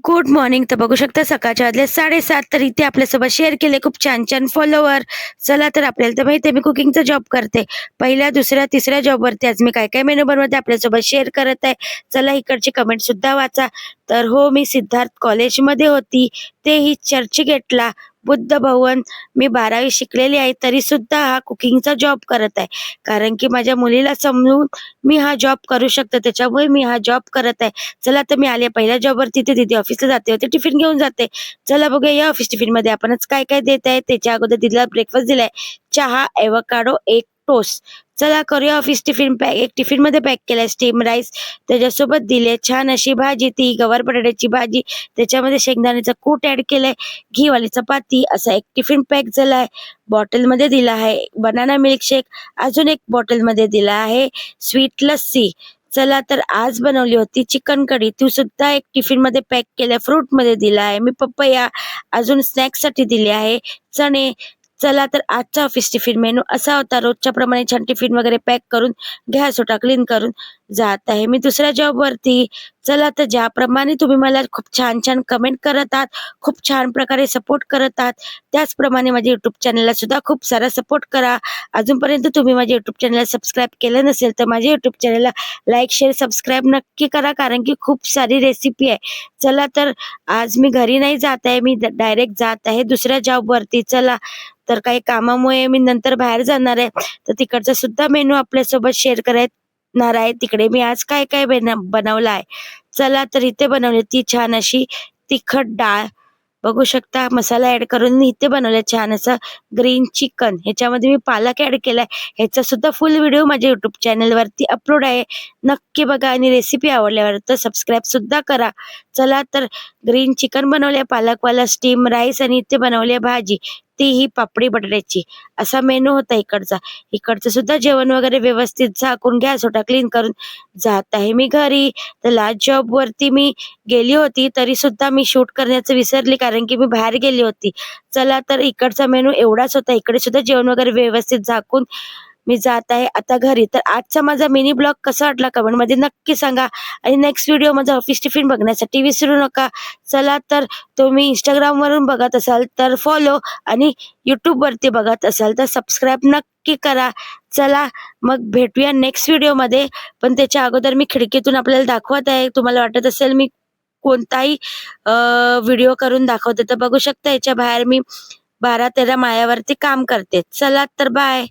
Good morning. तर बघू शकता सकाळच्या वाजले 7:30. तर इथे आपल्यासोबत शेअर केले खूप छान छान फॉलोवर. चला तर आपल्याला तर माहिती आहे मी कुकिंगचा जॉब करते. पहिल्या, दुसऱ्या, तिसऱ्या जॉबवरती आज मी काय काय मेनू बनवते आपल्यासोबत शेअर करत आहे. चला इकडची कमेंट सुद्धा वाचा. तर हो, मी सिद्धार्थ कॉलेजमध्ये होती, तेही चर्चगेटला, बुद्ध भवन. मी 12वी शिकलेली आहे, तरी सुद्धा हा कुकिंगचा जॉब करत आहे. कारण की माझ्या मुलीला समजून मी हा जॉब करू शकते, त्याच्यामुळे मी हा जॉब करत आहे. चला तर मी आले पहिल्या जॉबवरती. ते दीदी ऑफिसला जाते होते, टिफिन घेऊन जाते. चला बघूया या ऑफिस टिफिनमध्ये आपणच काय काय देत आहे. त्याच्या अगोदर दीदीला ब्रेकफास्ट दिलाय, चहा, एवोकाडो, एक टोस्ट. चला करूया ऑफिस टिफिन पॅक. एक टिफिनमध्ये पॅक केलाय स्टीम राईस, त्याच्यासोबत दिले छान अशी भाजी, ती गवार बटाट्याची भाजी, त्याच्यामध्ये शेंगदाण्याचं कूट ऍड केलंय, घीवाली चपाती, असा एक टिफिन पॅक झालाय. बॉटलमध्ये दिला आहे बनाना मिल्कशेक, अजून एक बॉटलमध्ये दिला आहे स्वीट लस्सी. चला तर आज बनवली होती चिकन कढी, ती सुद्धा एक टिफिन मध्ये पॅक केल्या, फ्रूट मध्ये दिला आहे मी पपया, अजून स्नॅक्स साठी दिले आहे चणे. चला तर आजचा ऑफिस टिफिन मेनू असा होता. रोजच्या प्रमाणे छान टिफिन वगैरे पॅक करून गॅस ओटा क्लीन करून जात आहे मी दुसऱ्या जॉब वरती. चला तर ज्याप्रमाणे तुम्ही मला खूप छान छान कमेंट करत आहात, खूप छान प्रकारे सपोर्ट करत आहात, त्याचप्रमाणे माझ्या युट्यूब चॅनलला सुद्धा खूप सारा सपोर्ट करा. अजूनपर्यंत तुम्ही माझ्या युट्यूब चॅनलला सबस्क्राईब केलं नसेल तर माझ्या युट्यूब चॅनलला लाईक, शेअर, सबस्क्राईब नक्की करा, कारण की खूप सारी रेसिपी आहे. चला तर आज मी घरी नाही जात आहे, मी डायरेक्ट जात आहे दुसऱ्या जॉब वरती. चला तर काही कामामुळे मी नंतर बाहेर जाणार आहे, तर तिकडचा सुद्धा मेनू आपल्यासोबत शेअर करणार आहे. तिकडे मी आज काय काय बनवलं आहे. चला तर इथे बनवली ती छान अशी तिखट डाळ, बघू शकता मसाला ऍड करून इथे बनवलं छान असं ग्रीन चिकन. ह्याच्यामध्ये मी पालक ऍड केलाय. ह्याचा सुद्धा फुल व्हिडिओ माझ्या युट्यूब चॅनल वरती अपलोड आहे, नक्की बघा. आणि रेसिपी आवडल्यावर तर सबस्क्राईब सुद्धा करा. चला तर ग्रीन चिकन बनवले, पालकवाला स्टीम राईस, आणि इथे बनवली भाजी, तीही पापडी बटाट्याची. असा मेनू होता इकडचा. इकडचं सुद्धा जेवण वगैरे व्यवस्थित झाकून गॅस ओटा क्लीन करून जात आहे मी घरी. तर लास्ट जॉब वरती मी गेली होती, तरी सुद्धा मी शूट करण्याचं विसरली, कारण की मी बाहेर गेली होती. चला तर इकडचा मेनू एवढाच होता. इकडे सुद्धा जेवण वगैरे व्यवस्थित झाकून मी जात आहे आता घरी. तर आजचा माझा मिनी ब्लॉग कसा वाटला कमेंट मध्ये नक्की सांगा. आणि नेक्स्ट व्हिडिओ माझा ऑफिस टिफिन बघण्यासाठी विसरू नका. चला तर तुम्ही इंस्टाग्राम वरून बघत असाल तर फॉलो, आणि युट्यूब वरती बघत असाल तर सबस्क्राईब नक्की करा. चला मग भेटूया नेक्स्ट व्हिडिओ मध्ये. पण त्याच्या अगोदर मी खिडकीतून आपल्याला दाखवत आहे, तुम्हाला वाटत असेल मी कोणताही व्हिडिओ करून दाखवते, तर बघू शकता याच्या बाहेर मी 12-13 माळ्यावरती काम करते. चला तर बाय.